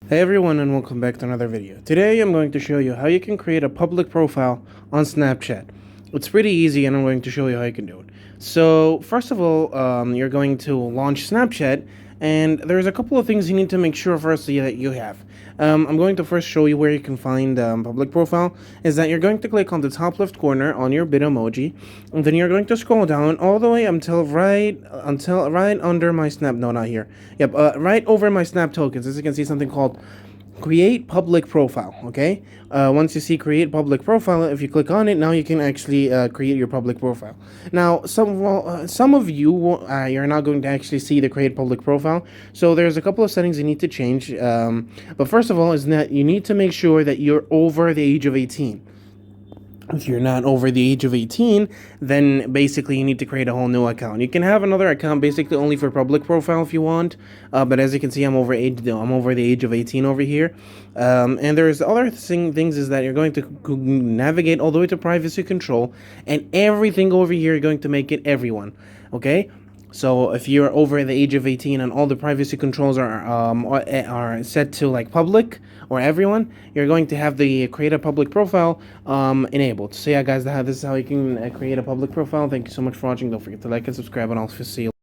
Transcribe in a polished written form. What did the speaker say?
Hey everyone, and welcome back to another video. Today I'm going to show you how you can create a public profile on Snapchat. It's pretty easy and I'm going to show you how you can do it. So first of all, you're going to launch Snapchat, and there's a couple of things you need to make sure firstly that you have. I'm going to first show you where you can find public profile. Is that you're going to click on the top left corner on your Bitmoji, and then you're going to scroll down all the way until right under my Snap. No, not here. Yep, right over my Snap tokens. As you can see, something called create public profile. Okay, once you see create public profile, if you click on it, now you can actually create your public profile. Now some of you you're not going to actually see the create public profile, so there's a couple of settings you need to change, but first of all is that you need to make sure that you're over the age of 18. If you're not over the age of 18, then basically you need to create a whole new account. You can have another account basically only for public profile if you want, but as you can see, I'm over the age of 18 over here. And there's other things is that you're going to navigate all the way to privacy control, and everything over here you're going to make it everyone. Okay, so if you're over the age of 18 and all the privacy controls are set to like public or everyone, you're going to have the create a public profile enabled. So yeah, guys, this is how you can create a public profile. Thank you so much for watching. Don't forget to like and subscribe, and I'll see you.